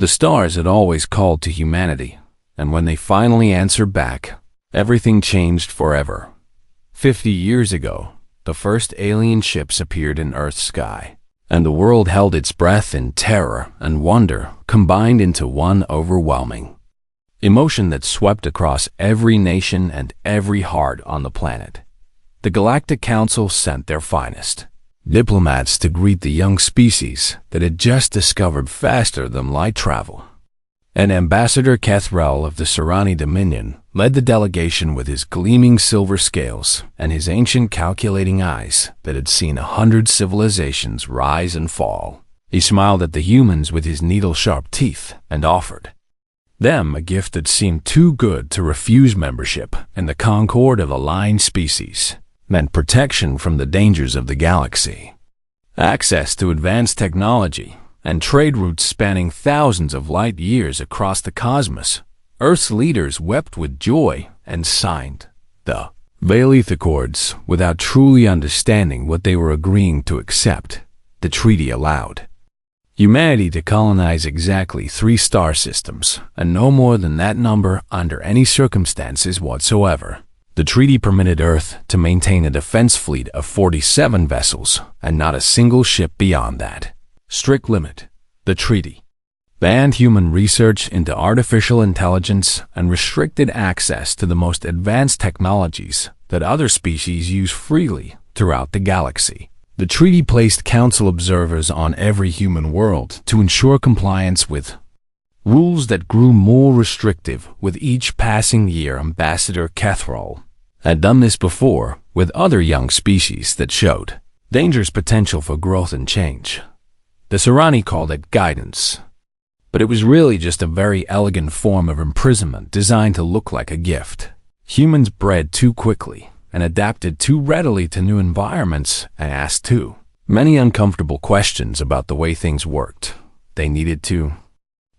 The stars had always called to humanity, and when they finally answered back, everything changed forever. 50 years ago, the first alien ships appeared in Earth's sky, and the world held its breath in terror and wonder combined into one overwhelming emotion that swept across every nation and every heart on the planet. The Galactic Council sent their finest diplomats to greet the young species that had just discovered faster than light travel. And Ambassador Kethrel of the Serani Dominion led the delegation with his gleaming silver scales and his ancient calculating eyes that had seen 100 civilizations rise and fall. He smiled at the humans with his needle-sharp teeth and offered them a gift that seemed too good to refuse. Membership in the Concord of Aligned Species meant protection from the dangers of the galaxy, access to advanced technology, and trade routes spanning thousands of light years across the cosmos. Earth's leaders wept with joy and signed the Valeth Accords without truly understanding what they were agreeing to accept. The treaty allowed humanity to colonize exactly 3 star systems, and no more than that number under any circumstances whatsoever. The treaty permitted Earth to maintain a defense fleet of 47 vessels, and not a single ship beyond that strict limit. The treaty banned human research into artificial intelligence and restricted access to the most advanced technologies that other species use freely throughout the galaxy. The treaty placed council observers on every human world to ensure compliance with rules that grew more restrictive with each passing year. Ambassador Kethrel had done this before with other young species that showed dangerous potential for growth and change. The Serani called it guidance, but it was really just a very elegant form of imprisonment designed to look like a gift. Humans bred too quickly and adapted too readily to new environments and asked too many uncomfortable questions about the way things worked. They needed to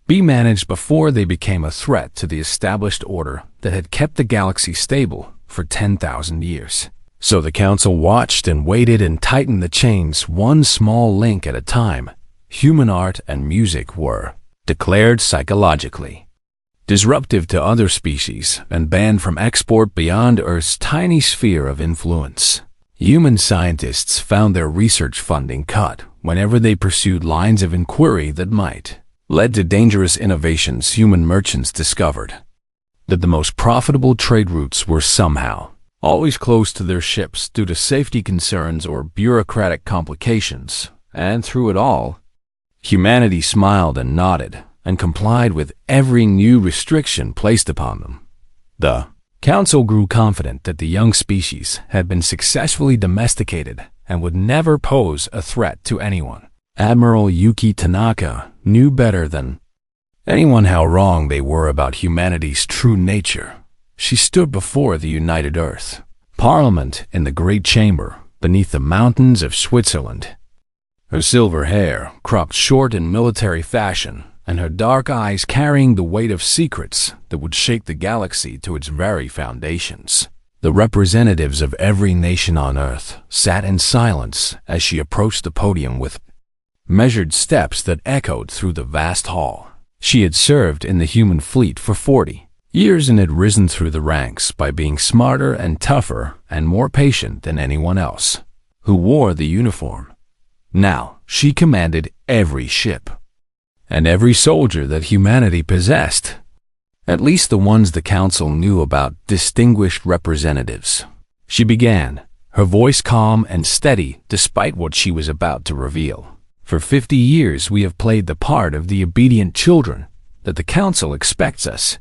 be managed before they became a threat to the established order that had kept the galaxy stable for 10,000 years. So the council watched and waited and tightened the chains one small link at a time. Human art and music were declared psychologically disruptive to other species and banned from export beyond Earth's tiny sphere of influence. Human scientists found their research funding cut whenever they pursued lines of inquiry that might lead to dangerous innovations. Human merchants discovered that the most profitable trade routes were somehow always close to their ships due to safety concerns or bureaucratic complications, and through it all, humanity smiled and nodded and complied with every new restriction placed upon them. The council grew confident that the young species had been successfully domesticated and would never pose a threat to anyone. Admiral Yuki Tanaka knew better than anyone how wrong they were about humanity's true nature. She stood before the United Earth Parliament in the Great Chamber beneath the mountains of Switzerland. Her silver hair cropped short in military fashion, and her dark eyes carrying the weight of secrets that would shake the galaxy to its very foundations. The representatives of every nation on Earth sat in silence as she approached the podium with measured steps that echoed through the vast hall. She had served in the human fleet for 40 years and had risen through the ranks by being smarter and tougher and more patient than anyone else who wore the uniform. Now she commanded every ship and every soldier that humanity possessed, at least the ones the council knew about. Distinguished representatives, she began, her voice calm and steady despite what she was about to reveal. For 50 years we have played the part of the obedient children that the council expects us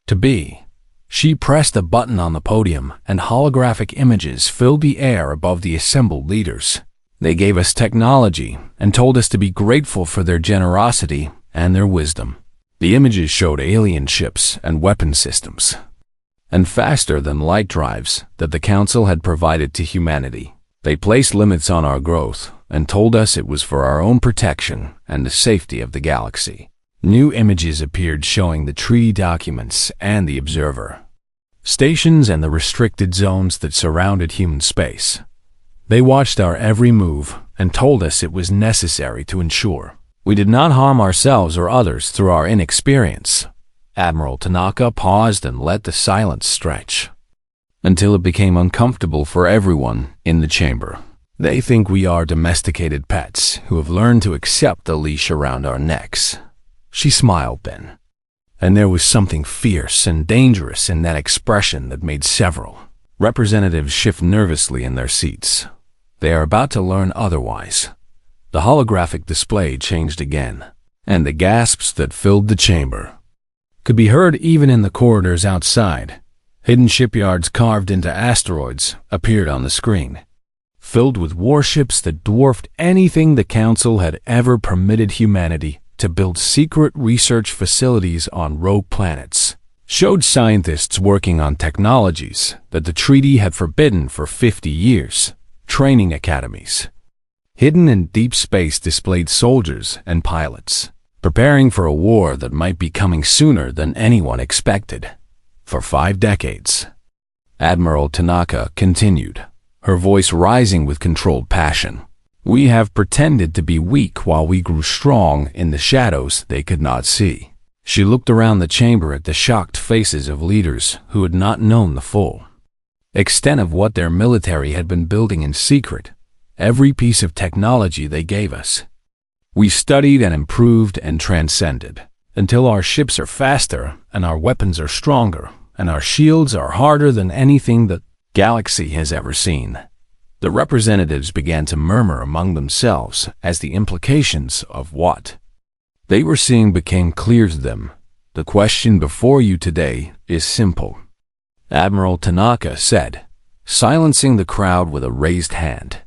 to be. She pressed a button on the podium and holographic images filled the air above the assembled leaders. They gave us technology and told us to be grateful for their generosity and their wisdom. The images showed alien ships and weapon systems, and faster than light drives that the Council had provided to humanity. They placed limits on our growth and told us it was for our own protection and the safety of the galaxy. New images appeared showing the treaty documents and the observer stations and the restricted zones that surrounded human space. They watched our every move and told us it was necessary to ensure We did not harm ourselves or others through our inexperience. Admiral Tanaka paused and let the silence stretch until it became uncomfortable for everyone in the chamber. They think we are domesticated pets who have learned to accept the leash around our necks. She smiled then, and there was something fierce and dangerous in that expression that made several representatives shift nervously in their seats. They are about to learn otherwise. The holographic display changed again, and the gasps that filled the chamber could be heard even in the corridors outside. Hidden shipyards carved into asteroids appeared on the screen, filled with warships that dwarfed anything the Council had ever permitted humanity to build. Secret research facilities on rogue planets showed scientists working on technologies that the treaty had forbidden for 50 years. Training academies hidden in deep space displayed soldiers and pilots preparing for a war that might be coming sooner than anyone expected. For 5 decades, Admiral Tanaka continued, her voice rising with controlled passion. We have pretended to be weak while we grew strong in the shadows they could not see. She looked around the chamber at the shocked faces of leaders who had not known the full extent of what their military had been building in secret. Every piece of technology they gave us, we studied and improved and transcended, until our ships are faster and our weapons are stronger and our shields are harder than anything the galaxy has ever seen. The representatives began to murmur among themselves as the implications of what they were seeing became clear to them. The question before you today is simple, Admiral Tanaka said, silencing the crowd with a raised hand.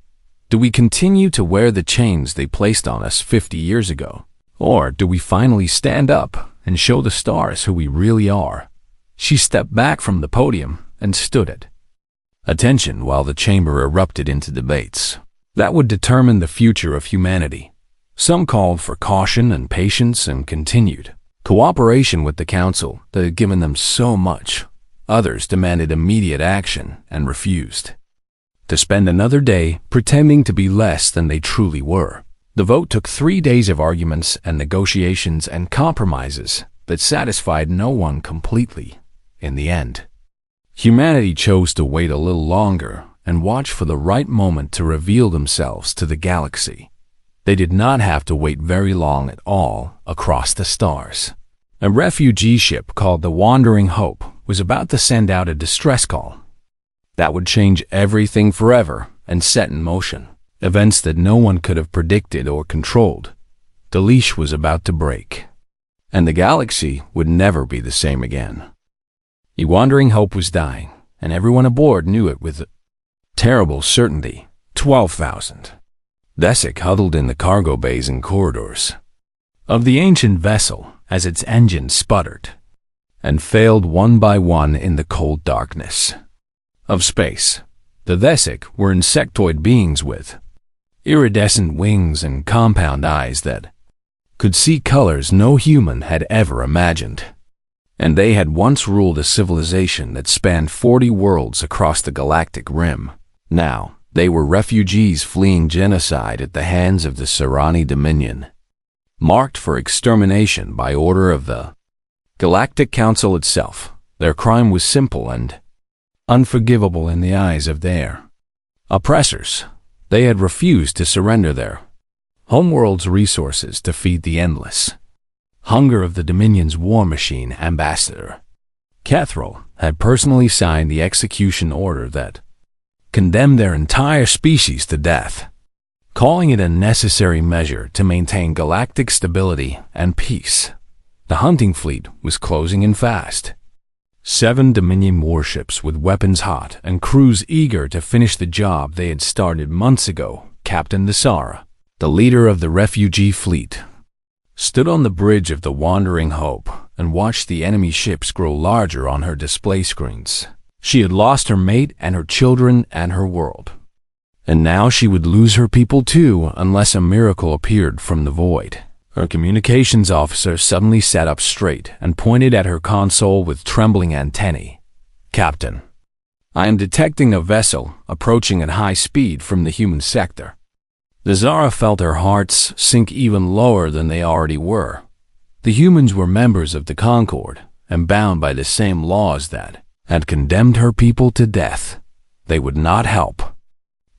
Do we continue to wear the chains they placed on us 50 years ago? Or do we finally stand up and show the stars who we really are? She stepped back from the podium and stood at attention while the chamber erupted into debates that would determine the future of humanity. Some called for caution and patience and continued cooperation with the Council that had given them so much. Others demanded immediate action and refused to spend another day pretending to be less than they truly were. The vote took 3 days of arguments and negotiations and compromises that satisfied no one completely. In the end, humanity chose to wait a little longer and watch for the right moment to reveal themselves to the galaxy. They did not have to wait very long at all. Across the stars, a refugee ship called the Wandering Hope was about to send out a distress call that would change everything forever and set in motion events that no one could have predicted or controlled. The leash was about to break, and the galaxy would never be the same again. The Wandering Hope was dying, and everyone aboard knew it with terrible certainty. 12,000 Desik huddled in the cargo bays and corridors of the ancient vessel as its engines sputtered and failed one by one in the cold darkness of space. The Desik were insectoid beings with iridescent wings and compound eyes that could see colors no human had ever imagined. And they had once ruled a civilization that spanned 40 worlds across the galactic rim. Now, they were refugees fleeing genocide at the hands of the Serani Dominion, marked for extermination by order of the Galactic Council itself. Their crime was simple and unforgivable in the eyes of their oppressors. They had refused to surrender their homeworld's resources to feed the endless hunger of the Dominion's war machine. Ambassador Kethril had personally signed the execution order that condemned their entire species to death, calling it a necessary measure to maintain galactic stability and peace. The hunting fleet was closing in fast. 7 Dominion warships with weapons hot and crews eager to finish the job they had started months ago. Captain Desara, the leader of the refugee fleet, stood on the bridge of the Wandering Hope and watched the enemy ships grow larger on her display screens. She had lost her mate and her children and her world, and now she would lose her people too unless a miracle appeared from the void. Her communications officer suddenly sat up straight and pointed at her console with trembling antennae. Captain, I am detecting a vessel approaching at high speed from the human sector. The Zara felt her hearts sink even lower than they already were. The humans were members of the Concord and bound by the same laws that had condemned her people to death. They would not help.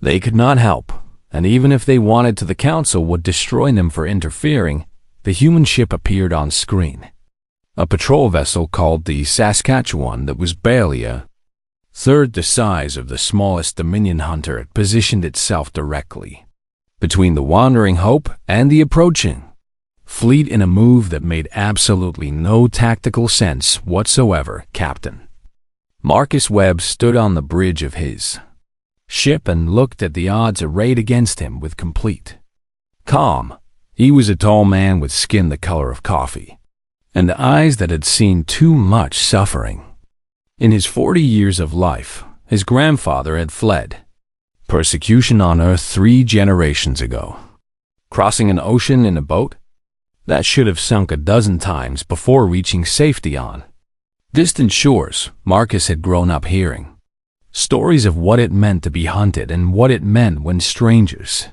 They could not help, and even if they wanted to, the Council would destroy them for interfering. The human ship appeared on screen. A patrol vessel called the Saskatchewan that was barely a third the size of the smallest Dominion hunter had positioned itself directly between the Wandering Hope and the approaching fleet in a move that made absolutely no tactical sense whatsoever. Captain Marcus Webb stood on the bridge of his ship and looked at the odds arrayed against him with complete calm. He was a tall man with skin the color of coffee and eyes that had seen too much suffering. In his 40 years of life, his grandfather had fled persecution on Earth 3 generations ago. Crossing an ocean in a boat that should have sunk a dozen times before reaching safety on distant shores, Marcus had grown up hearing stories of what it meant to be hunted and what it meant when strangers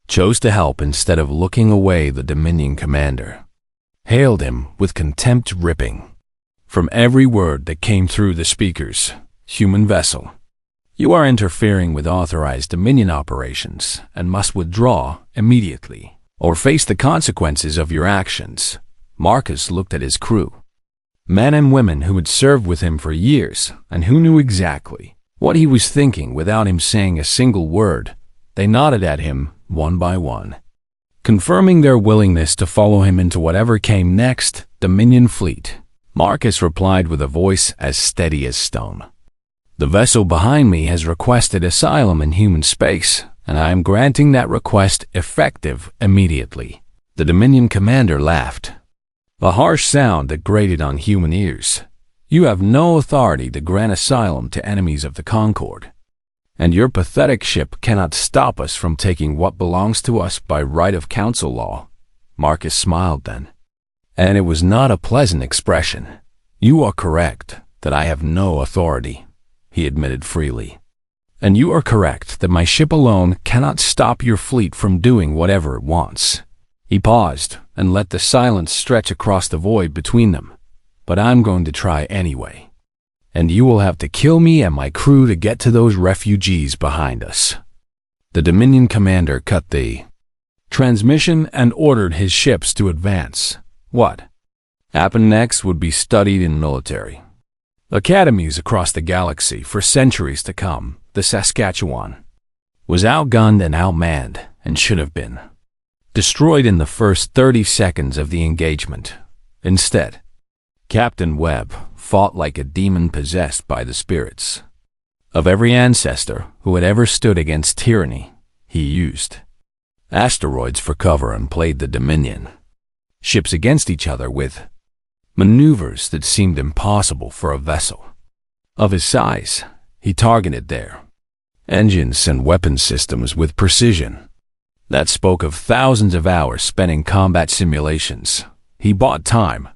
chose to help instead of looking away. The Dominion commander hailed him with contempt ripping from every word that came through the speakers. Human vessel, you are interfering with authorized Dominion operations and must withdraw immediately or face the consequences of your actions. Marcus looked at his crew, men and women who had served with him for years and who knew exactly what he was thinking without him saying a single word. They nodded at him one by one, confirming their willingness to follow him into whatever came next. Dominion fleet. Marcus replied with a voice as steady as stone. The vessel behind me has requested asylum in human space, and I am granting that request effective immediately. The Dominion commander laughed, a harsh sound that grated on human ears. You have no authority to grant asylum to enemies of the Concord, and your pathetic ship cannot stop us from taking what belongs to us by right of council law. Marcus smiled then, and it was not a pleasant expression. You are correct that I have no authority, he admitted freely. And you are correct that my ship alone cannot stop your fleet from doing whatever it wants. He paused and let the silence stretch across the void between them. But I'm going to try anyway. And you will have to kill me and my crew to get to those refugees behind us. The Dominion commander cut the transmission and ordered his ships to advance. What happened next would be studied in military academies across the galaxy for centuries to come. The Saskatchewan was outgunned and outmanned and should have been destroyed in the first 30 seconds of the engagement. Instead, Captain Webb fought like a demon possessed by the spirits of every ancestor who had ever stood against tyranny. He used asteroids for cover and played the Dominion ships against each other with maneuvers that seemed impossible for a vessel of his size. He targeted their engines and weapon systems with precision that spoke of thousands of hours spent in combat simulations. He bought time,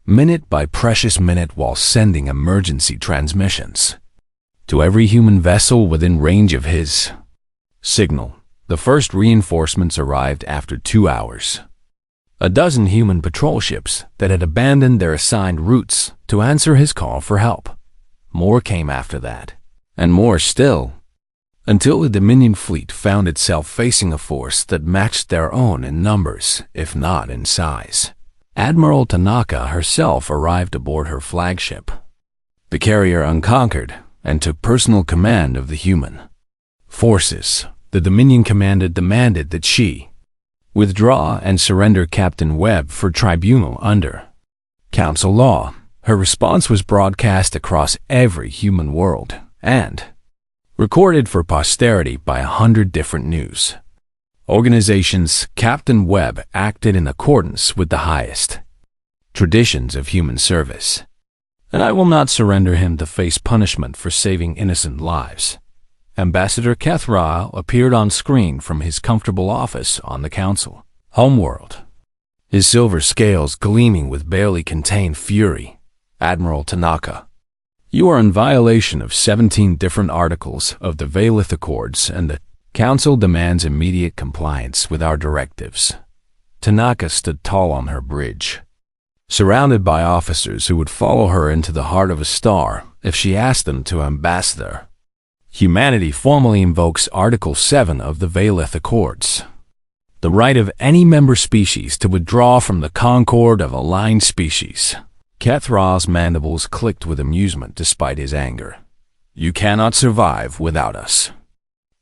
minute by precious minute, while sending emergency transmissions to every human vessel within range of his signal. The first reinforcements arrived after 2 hours. A dozen human patrol ships that had abandoned their assigned routes to answer his call for help. More came after that, and more still, until the Dominion fleet found itself facing a force that matched their own in numbers, if not in size. Admiral Tanaka herself arrived aboard her flagship, the carrier Unconquered, and took personal command of the human forces. The Dominion commander demanded that she withdraw and surrender Captain Webb for tribunal under council law. Her response was broadcast across every human world and recorded for posterity by 100 different news organizations. Captain Webb acted in accordance with the highest traditions of human service, and I will not surrender him to face punishment for saving innocent lives. Ambassador Kethrael appeared on screen from his comfortable office on the council homeworld, his silver scales gleaming with barely contained fury. Admiral Tanaka, you are in violation of 17 different articles of the Valith Accords and the Council demands immediate compliance with our directives. Tanaka stood tall on her bridge, surrounded by officers who would follow her into the heart of a star if she asked them to ambassador. Humanity formally invokes Article 7 of the Valeth Accords, the right of any member species to withdraw from the concord of aligned species. Kethral's mandibles clicked with amusement despite his anger. You cannot survive without us,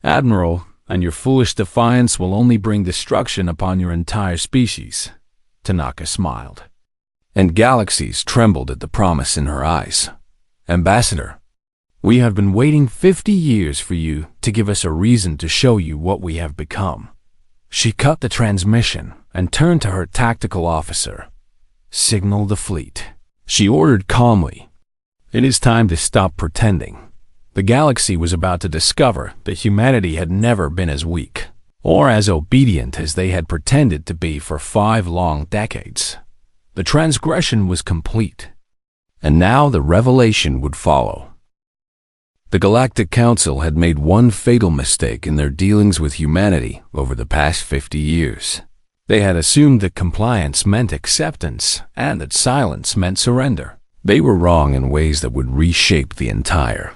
Admiral, and your foolish defiance will only bring destruction upon your entire species. Tanaka smiled, and galaxies trembled at the promise in her eyes. Ambassador, we have been waiting 50 years for you to give us a reason to show you what we have become. She cut the transmission and turned to her tactical officer. Signal the fleet. She ordered calmly. It is time to stop pretending. The galaxy was about to discover that humanity had never been as weak or as obedient as they had pretended to be for 5 long decades. The transgression was complete, and now the revelation would follow. The Galactic Council had made one fatal mistake in their dealings with humanity over the past 50 years. They had assumed that compliance meant acceptance and that silence meant surrender. They were wrong in ways that would reshape the entire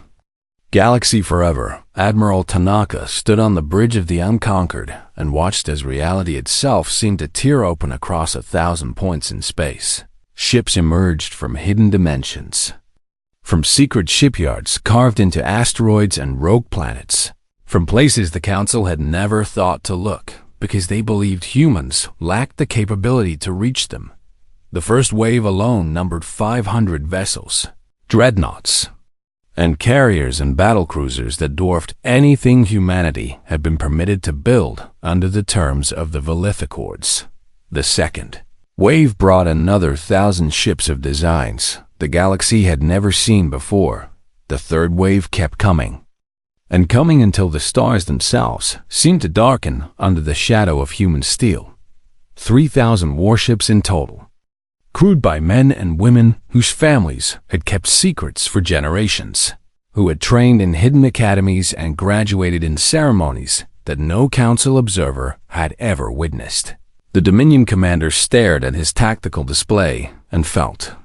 galaxy forever. Admiral Tanaka stood on the bridge of the unconquered and watched as reality itself seemed to tear open across 1,000 points in space. Ships emerged from hidden dimensions, from secret shipyards carved into asteroids and rogue planets, from places the Council had never thought to look because they believed humans lacked the capability to reach them. The first wave alone numbered 500 vessels, dreadnoughts, and carriers and battlecruisers that dwarfed anything humanity had been permitted to build under the terms of the Valeth Accords. The second wave brought another 1,000 ships of designs the galaxy had never seen before. The third wave kept coming, and coming until the stars themselves seemed to darken under the shadow of human steel. 3,000 warships in total, crewed by men and women whose families had kept secrets for generations, who had trained in hidden academies and graduated in ceremonies that no Council observer had ever witnessed. The Dominion commander stared at his tactical display and felt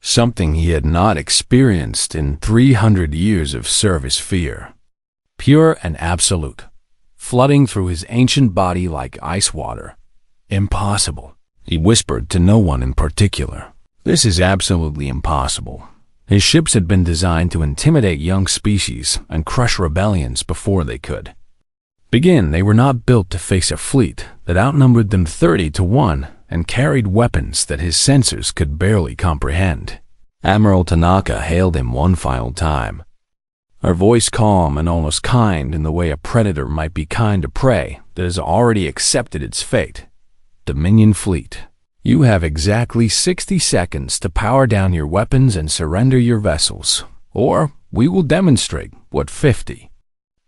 something he had not experienced in 300 years of service: fear, pure and absolute, flooding through his ancient body like ice water. Impossible. He whispered to no one in particular. This is absolutely impossible. His ships had been designed to intimidate young species and crush rebellions before they could begin. They were not built to face a fleet that outnumbered them 30 to 1 and carried weapons that his sensors could barely comprehend. Admiral Tanaka hailed him one final time, her voice calm and almost kind in the way a predator might be kind to prey that has already accepted its fate. Dominion fleet, you have exactly 60 seconds to power down your weapons and surrender your vessels, or we will demonstrate what 50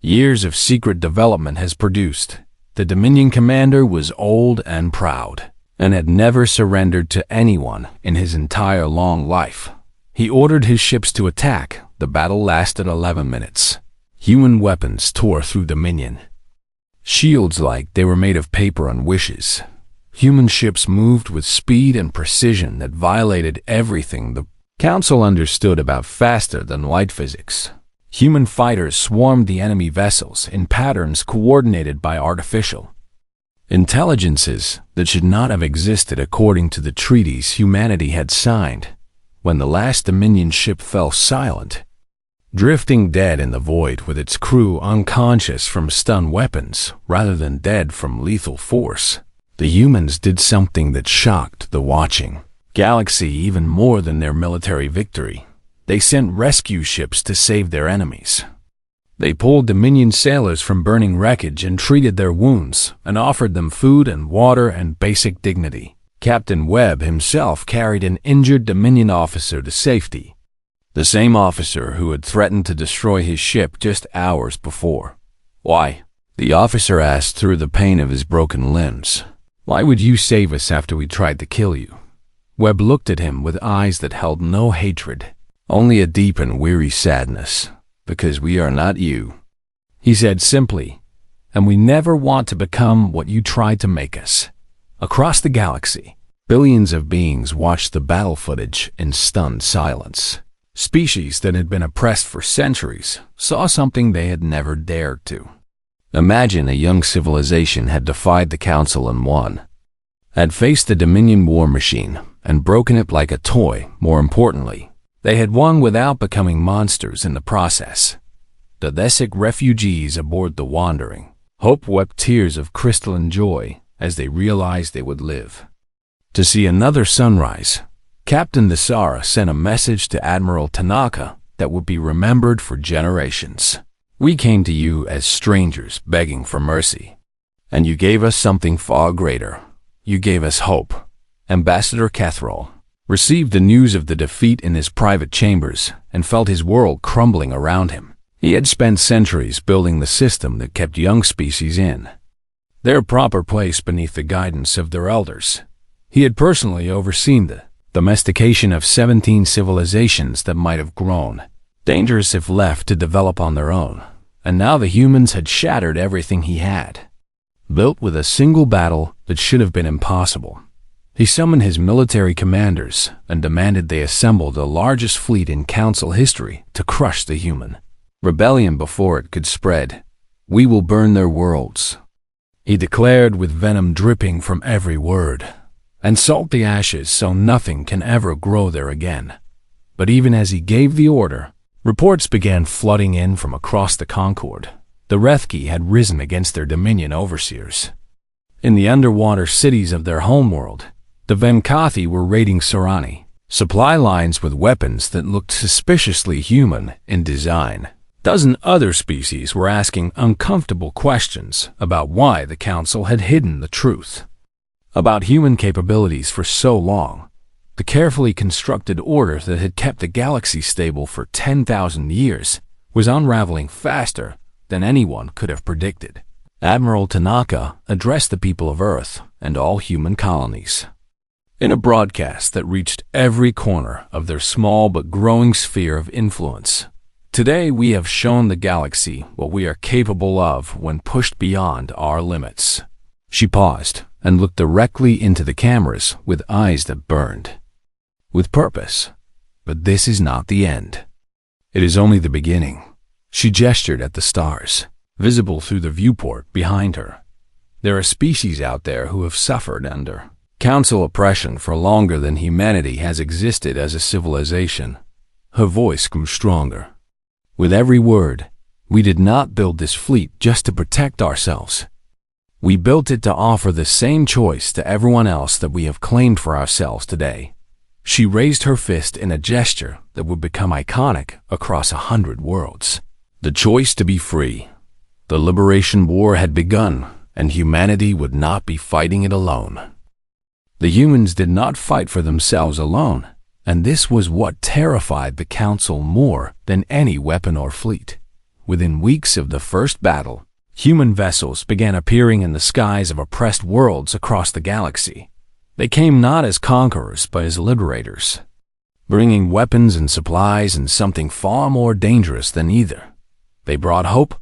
years of secret development has produced. The Dominion commander was old and proud, and had never surrendered to anyone in his entire long life. He ordered his ships to attack. The battle lasted 11 minutes. Human weapons tore through Dominion, shields like they were made of paper and wishes. Human ships moved with speed and precision that violated everything the Council understood about faster-than-light physics. Human fighters swarmed the enemy vessels in patterns coordinated by artificial intelligences that should not have existed according to the treaties humanity had signed. When the last Dominion ship fell silent, drifting dead in the void with its crew unconscious from stun weapons rather than dead from lethal force, the humans did something that shocked the watching galaxy even more than their military victory. They sent rescue ships to save their enemies. They pulled Dominion sailors from burning wreckage and treated their wounds and offered them food and water and basic dignity. Captain Webb himself carried an injured Dominion officer to safety, the same officer who had threatened to destroy his ship just hours before. Why? The officer asked through the pain of his broken limbs. Why would you save us after we tried to kill you? Webb looked at him with eyes that held no hatred, only a deep and weary sadness. Because we are not you, he said simply, and we never want to become what you tried to make us. Across the galaxy, billions of beings watched the battle footage in stunned silence. Species that had been oppressed for centuries saw something they had never dared to. Imagine a young civilization had defied the Council and won. Had faced the Dominion war machine and broken it like a toy. More importantly, they had won without becoming monsters in the process. The Thesic refugees aboard the Wandering Hope wept tears of crystalline joy as they realized they would live to see another sunrise. Captain Nisara sent a message to Admiral Tanaka that would be remembered for generations. We came to you as strangers begging for mercy, and you gave us something far greater. You gave us hope. Ambassador Cathrall received the news of the defeat in his private chambers and felt his world crumbling around him. He had spent centuries building the system that kept young species in their proper place beneath the guidance of their elders. He had personally overseen the domestication of 17 civilizations that might have grown dangerous if left to develop on their own, and now the humans had shattered everything he had built with a single battle that should have been impossible. He summoned his military commanders and demanded they assemble the largest fleet in Council history to crush the human rebellion before it could spread. We will burn their worlds, he declared with venom dripping from every word, and salt the ashes so nothing can ever grow there again. But even as he gave the order, reports began flooding in from across the Concord. The Rethki had risen against their Dominion overseers. In the underwater cities of their homeworld, the Venkathi were raiding Sarani, supply lines with weapons that looked suspiciously human in design. Dozen other species were asking uncomfortable questions about why the Council had hidden the truth about human capabilities for so long. The carefully constructed order that had kept the galaxy stable for 10,000 years was unraveling faster than anyone could have predicted. Admiral Tanaka addressed the people of Earth and all human colonies in a broadcast that reached every corner of their small but growing sphere of influence. Today we have shown the galaxy what we are capable of when pushed beyond our limits. She paused and looked directly into the cameras with eyes that burned with purpose. But this is not the end. It is only the beginning. She gestured at the stars, visible through the viewport behind her. There are species out there who have suffered under Council oppression for longer than humanity has existed as a civilization. Her voice grew stronger. With every word, we did not build this fleet just to protect ourselves. We built it to offer the same choice to everyone else that we have claimed for ourselves today. She raised her fist in a gesture that would become iconic across 100 worlds. The choice to be free. The liberation war had begun, and humanity would not be fighting it alone. The humans did not fight for themselves alone, and this was what terrified the Council more than any weapon or fleet. Within weeks of the first battle, human vessels began appearing in the skies of oppressed worlds across the galaxy. They came not as conquerors, but as liberators, bringing weapons and supplies and something far more dangerous than either. They brought hope.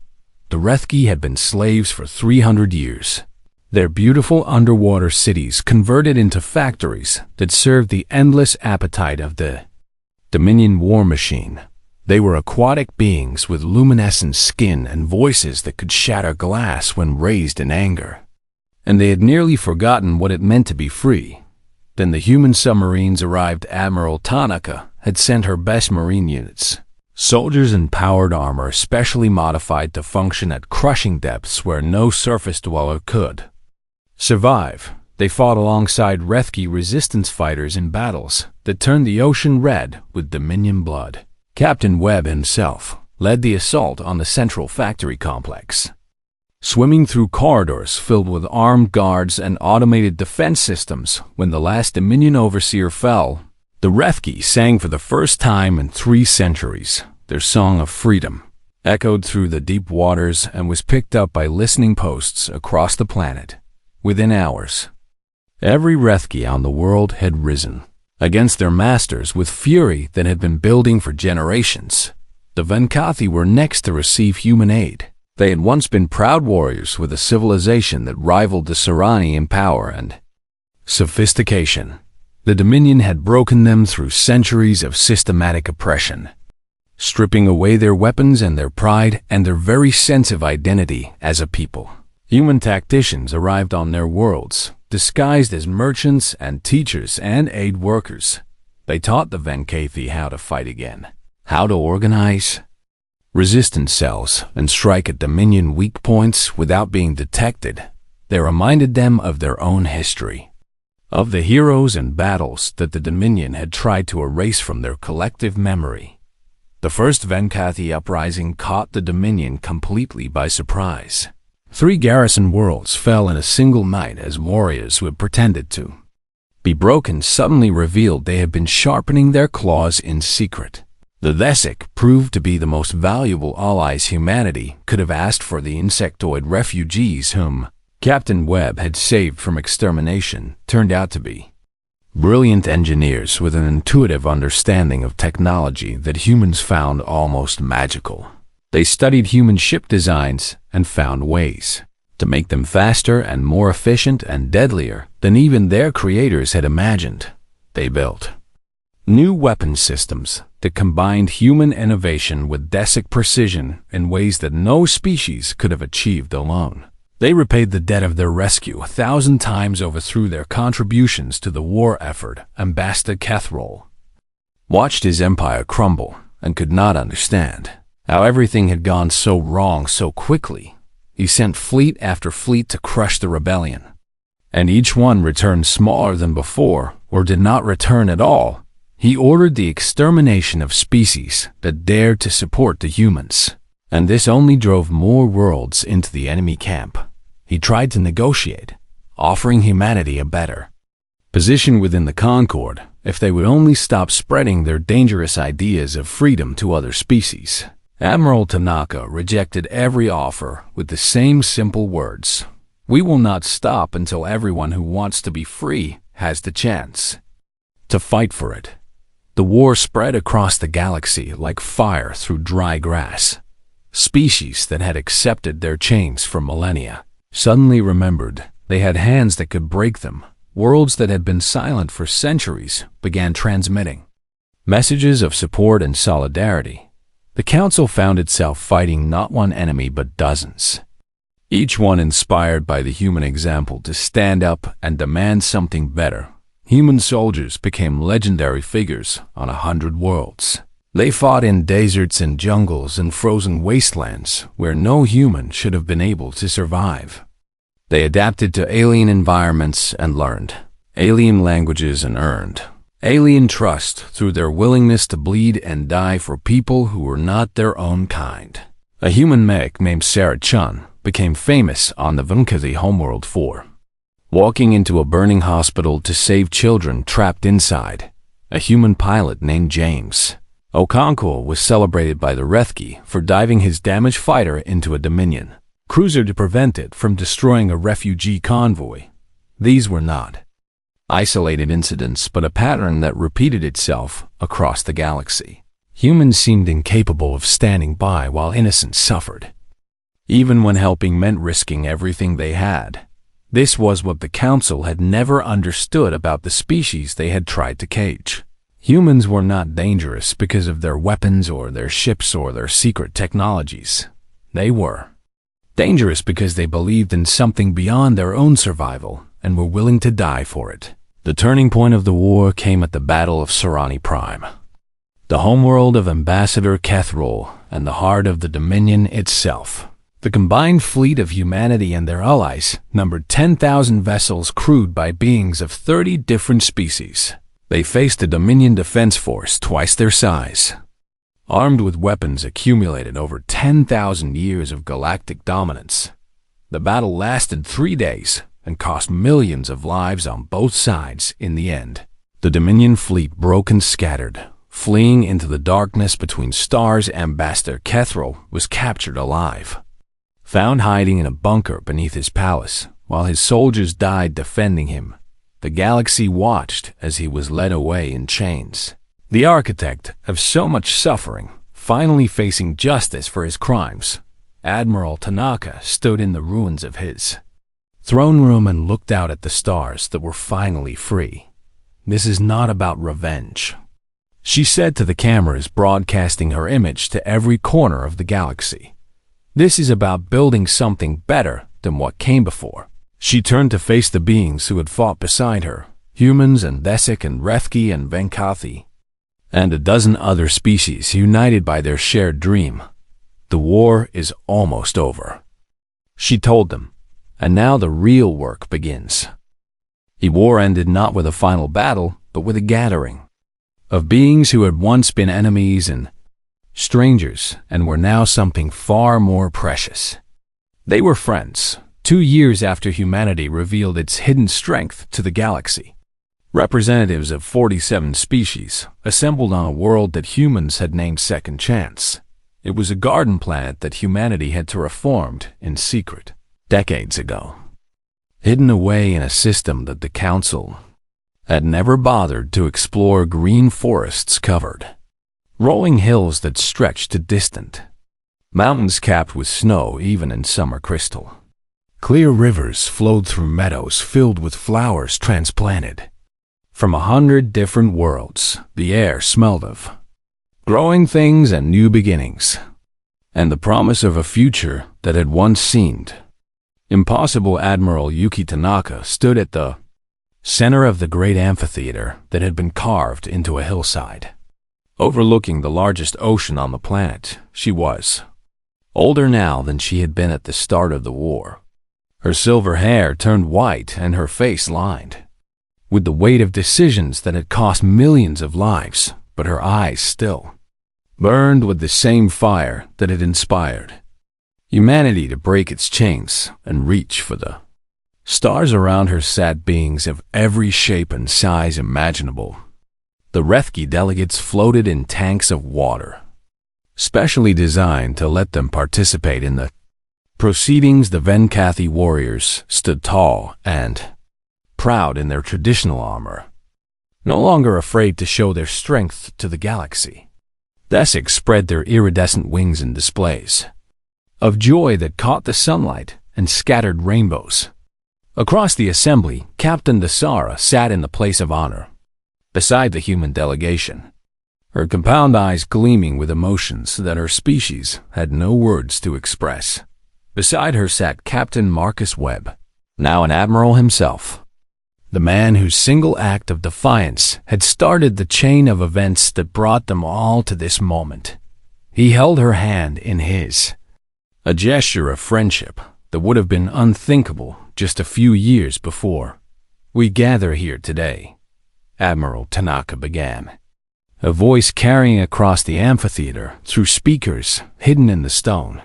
The Rethki had been slaves for 300 years. Their beautiful underwater cities converted into factories that served the endless appetite of the Dominion war machine. They were aquatic beings with luminescent skin and voices that could shatter glass when raised in anger. And they had nearly forgotten what it meant to be free. Then the human submarines arrived. Admiral Tanaka had sent her best marine units, soldiers in powered armor specially modified to function at crushing depths where no surface dweller could survive. They fought alongside Rethki resistance fighters in battles that turned the ocean red with Dominion blood. Captain Webb himself led the assault on the central factory complex, swimming through corridors filled with armed guards and automated defense systems. When the last Dominion overseer fell, the Rethki sang for the first time in 3 centuries. Their song of freedom echoed through the deep waters and was picked up by listening posts across the planet. Within hours, every Rethki on the world had risen against their masters with fury that had been building for generations. The Venkathi were next to receive human aid. They had once been proud warriors with a civilization that rivaled the Serani in power and sophistication. The Dominion had broken them through centuries of systematic oppression, stripping away their weapons and their pride and their very sense of identity as a people. Human tacticians arrived on their worlds, disguised as merchants and teachers and aid workers. They taught the Venkathi how to fight again, how to organize resistance cells and strike at Dominion weak points without being detected. They reminded them of their own history, of the heroes and battles that the Dominion had tried to erase from their collective memory. The first Venkathi uprising caught the Dominion completely by surprise. 3 garrison worlds fell in a single night as warriors who had pretended to be broken suddenly revealed they had been sharpening their claws in secret. The Thesic proved to be the most valuable allies humanity could have asked for. The insectoid refugees whom Captain Webb had saved from extermination turned out to be brilliant engineers with an intuitive understanding of technology that humans found almost magical. They studied human ship designs and found ways to make them faster and more efficient and deadlier than even their creators had imagined. They built new weapon systems that combined human innovation with Thesic precision in ways that no species could have achieved alone. They repaid the debt of their rescue 1,000 times over through their contributions to the war effort. Ambassador Kethrol watched his empire crumble and could not understand how everything had gone so wrong so quickly. He sent fleet after fleet to crush the rebellion, and each one returned smaller than before or did not return at all. He ordered the extermination of species that dared to support the humans, and this only drove more worlds into the enemy camp. He tried to negotiate, offering humanity a better position within the Concord if they would only stop spreading their dangerous ideas of freedom to other species. Admiral Tanaka rejected every offer with the same simple words: "We will not stop until everyone who wants to be free has the chance to fight for it." The war spread across the galaxy like fire through dry grass. Species that had accepted their chains for millennia suddenly remembered they had hands that could break them. Worlds that had been silent for centuries began transmitting messages of support and solidarity. The Council found itself fighting not one enemy but dozens, each one inspired by the human example to stand up and demand something better. Human soldiers became legendary figures on 100 worlds. They fought in deserts and jungles and frozen wastelands where no human should have been able to survive. They adapted to alien environments and learned alien languages and earned alien trust through their willingness to bleed and die for people who were not their own kind. A human mech named Sarah Chun became famous on the Venkathi homeworld for walking into a burning hospital to save children trapped inside. A human pilot named James Okonkwo was celebrated by the Rethki for diving his damaged fighter into a Dominion cruiser to prevent it from destroying a refugee convoy. These were not isolated incidents, but a pattern that repeated itself across the galaxy. Humans seemed incapable of standing by while innocents suffered, even when helping meant risking everything they had. This was what the Council had never understood about the species they had tried to cage. Humans were not dangerous because of their weapons or their ships or their secret technologies. They were dangerous because they believed in something beyond their own survival and were willing to die for it. The turning point of the war came at the Battle of Serani Prime, the homeworld of Ambassador Kethrol and the heart of the Dominion itself. The combined fleet of humanity and their allies numbered 10,000 vessels crewed by beings of 30 different species. They faced a Dominion defense force twice their size, armed with weapons accumulated over 10,000 years of galactic dominance. The battle lasted 3 days and cost millions of lives on both sides in the end. The Dominion fleet broke and scattered, fleeing into the darkness between stars. Ambassador Kethrol was captured alive, found hiding in a bunker beneath his palace, while his soldiers died defending him. The galaxy watched as he was led away in chains. The architect of so much suffering, finally facing justice for his crimes. Admiral Tanaka stood in the ruins of his throne room and looked out at the stars that were finally free. "This is not about revenge," she said to the cameras broadcasting her image to every corner of the galaxy. "This is about building something better than what came before." She turned to face the beings who had fought beside her, humans and Desik and Rethki and Venkathi, and a dozen other species united by their shared dream. "The war is almost over," she told them, "and now the real work begins." The war ended not with a final battle, but with a gathering of beings who had once been enemies and strangers and were now something far more precious. They were friends, 2 years after humanity revealed its hidden strength to the galaxy. Representatives of 47 species assembled on a world that humans had named Second Chance. It was a garden planet that humanity had terraformed in secret decades ago, hidden away in a system that the Council had never bothered to explore. Green forests covered rolling hills that stretched to distant mountains capped with snow even in summer crystal. Clear rivers flowed through meadows filled with flowers transplanted from 100 different worlds. The air smelled of growing things and new beginnings, and the promise of a future that had once seemed impossible. Admiral Yuki Tanaka stood at the center of the great amphitheater that had been carved into a hillside, overlooking the largest ocean on the planet. She was older now than she had been at the start of the war. Her silver hair turned white and her face lined with the weight of decisions that had cost millions of lives, but her eyes still burned with the same fire that had inspired humanity to break its chains and reach for the stars. Around her sat beings of every shape and size imaginable. The Rethki delegates floated in tanks of water, specially designed to let them participate in the proceedings. The Venkathi warriors stood tall and proud in their traditional armor, no longer afraid to show their strength to the galaxy. Desik spread their iridescent wings in displays of joy that caught the sunlight and scattered rainbows. Across the assembly, Captain Dasara sat in the place of honor, beside the human delegation, her compound eyes gleaming with emotions that her species had no words to express. Beside her sat Captain Marcus Webb, now an admiral himself, the man whose single act of defiance had started the chain of events that brought them all to this moment. He held her hand in his, a gesture of friendship that would have been unthinkable just a few years before. "We gather here today," Admiral Tanaka began, a voice carrying across the amphitheater through speakers hidden in the stone,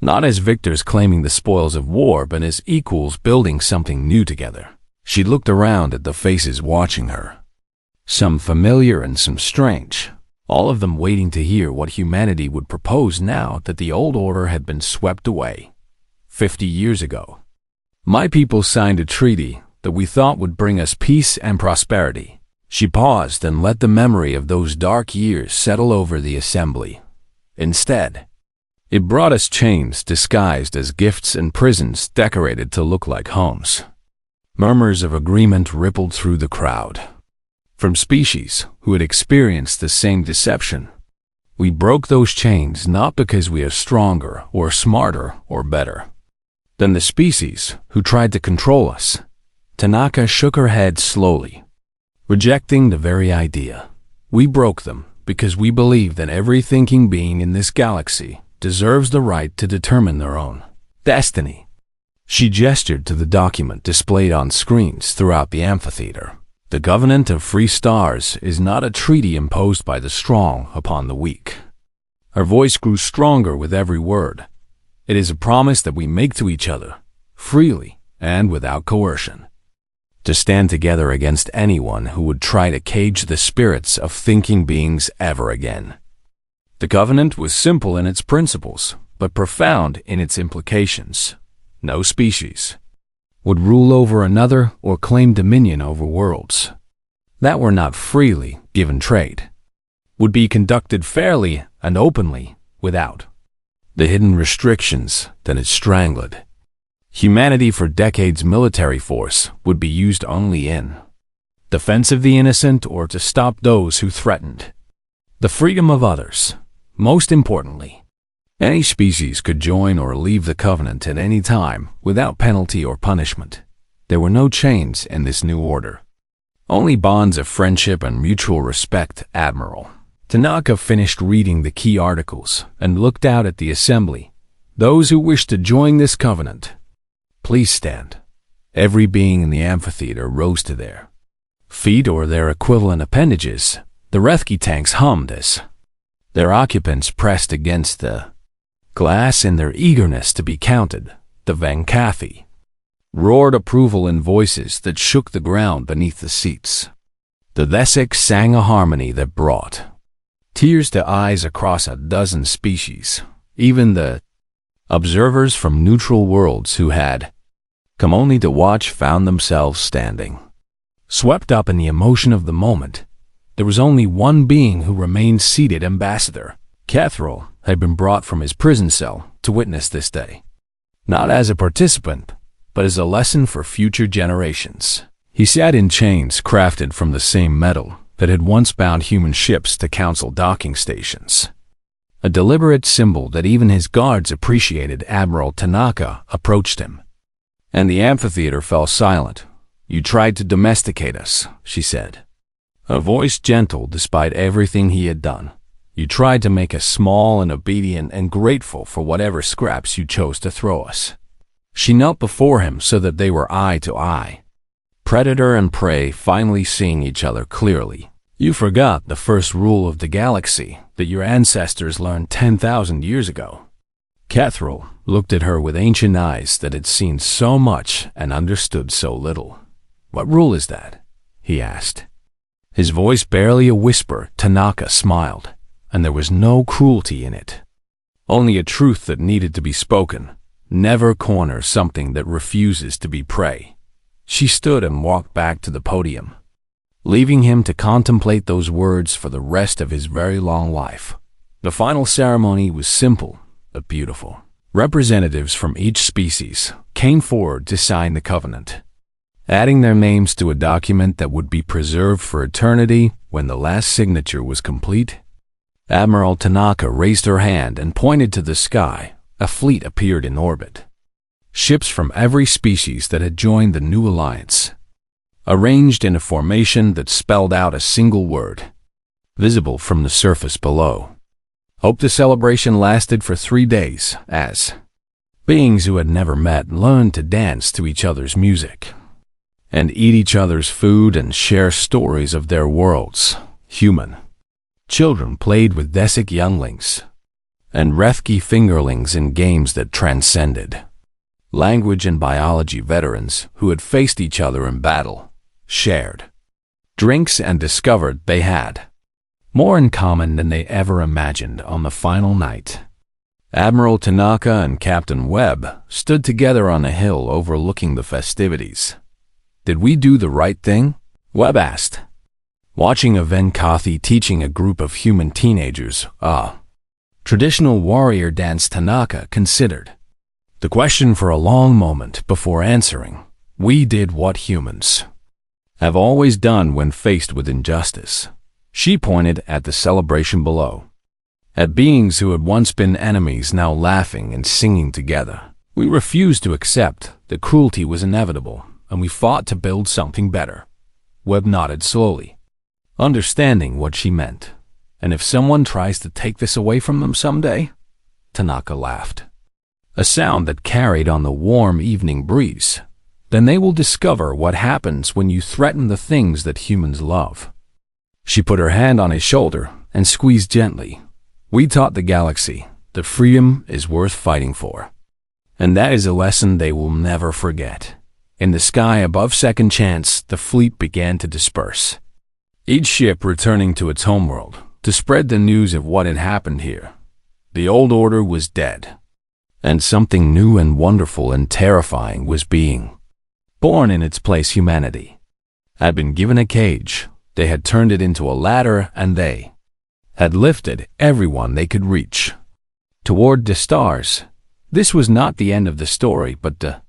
not as victors claiming the spoils of war, but as equals building something new together. She looked around at the faces watching her, some familiar and some strange, all of them waiting to hear what humanity would propose now that the old order had been swept away. 50 years ago, my people signed a treaty that we thought would bring us peace and prosperity. She paused and let the memory of those dark years settle over the assembly. Instead, it brought us chains disguised as gifts and prisons decorated to look like homes. Murmurs of agreement rippled through the crowd, from species who had experienced the same deception. We broke those chains not because we are stronger or smarter or better than the species who tried to control us. Tanaka shook her head slowly, rejecting the very idea. We broke them because we believe that every thinking being in this galaxy deserves the right to determine their own destiny. She gestured to the document displayed on screens throughout the amphitheater. The Covenant of Free Stars is not a treaty imposed by the strong upon the weak. Her voice grew stronger with every word. It is a promise that we make to each other, freely and without coercion, to stand together against anyone who would try to cage the spirits of thinking beings ever again. The Covenant was simple in its principles, but profound in its implications. No species would rule over another or claim dominion over worlds that were not freely given trade, would be conducted fairly and openly without the hidden restrictions that had strangled humanity for decades. Military force would be used only in defense of the innocent or to stop those who threatened the freedom of others. Most importantly, any species could join or leave the Covenant at any time without penalty or punishment. There were no chains in this new order, only bonds of friendship and mutual respect. Admiral Tanaka finished reading the key articles and looked out at the assembly. Those who wish to join this covenant, please stand. Every being in the amphitheater rose to their feet or their equivalent appendages. The Rethki tanks hummed as their occupants pressed against the glass in their eagerness to be counted. The Venkathi roared approval in voices that shook the ground beneath the seats. The Thesek sang a harmony that brought tears to eyes across a dozen species. Even the observers from neutral worlds who had come only to watch found themselves standing, swept up in the emotion of the moment. There was only one being who remained seated. Ambassador Cathrall had been brought from his prison cell to witness this day, not as a participant, but as a lesson for future generations. He sat in chains crafted from the same metal that had once bound human ships to council docking stations, a deliberate symbol that even his guards appreciated. Admiral Tanaka approached him, and the amphitheater fell silent. "You tried to domesticate us," she said, a voice gentle despite everything he had done. "You tried to make us small and obedient and grateful for whatever scraps you chose to throw us." She knelt before him so that they were eye to eye, predator and prey finally seeing each other clearly. "You forgot the first rule of the galaxy that your ancestors learned 10,000 years ago." Cathrall looked at her with ancient eyes that had seen so much and understood so little. "What rule is that?" he asked, his voice barely a whisper. Tanaka smiled, and there was no cruelty in it, only a truth that needed to be spoken. "Never corner something that refuses to be prey." She stood and walked back to the podium, leaving him to contemplate those words for the rest of his very long life. The final ceremony was simple but beautiful. Representatives from each species came forward to sign the covenant, adding their names to a document that would be preserved for eternity. When the last signature was complete, Admiral Tanaka raised her hand and pointed to the sky. A fleet appeared in orbit, ships from every species that had joined the new alliance, arranged in a formation that spelled out a single word, visible from the surface below. Hope the celebration lasted for 3 days, as beings who had never met learned to dance to each other's music and eat each other's food and share stories of their worlds. Human children played with Thesek younglings and Rethki fingerlings in games that transcended language, and biology veterans who had faced each other in battle shared drinks and discovered they had more in common than they ever imagined. On the final night, Admiral Tanaka and Captain Webb stood together on a hill overlooking the festivities. "Did we do the right thing?" Webb asked, watching a Venkathi teaching a group of human teenagers traditional warrior dance. Tanaka considered the question for a long moment before answering. "We did what humans have always done when faced with injustice." She pointed at the celebration below, at beings who had once been enemies now laughing and singing together. "We refused to accept that cruelty was inevitable, and we fought to build something better." Webb nodded slowly, understanding what she meant. "And if someone tries to take this away from them someday?" Tanaka laughed, a sound that carried on the warm evening breeze. "Then they will discover what happens when you threaten the things that humans love." She put her hand on his shoulder and squeezed gently. "We taught the galaxy that freedom is worth fighting for, and that is a lesson they will never forget." In the sky above Second Chance, the fleet began to disperse, each ship returning to its homeworld to spread the news of what had happened here. The old order was dead, and something new and wonderful and terrifying was being born in its place. Humanity had been given a cage. They had turned it into a ladder, and they had lifted everyone they could reach. toward the stars. This was not the end of the story, but the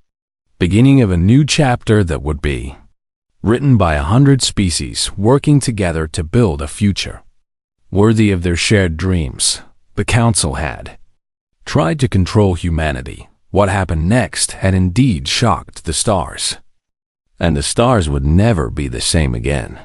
beginning of a new chapter that would be written by 100 species working together to build a future worthy of their shared dreams. The council had tried to control humanity. What happened next had indeed shocked the stars, and the stars would never be the same again.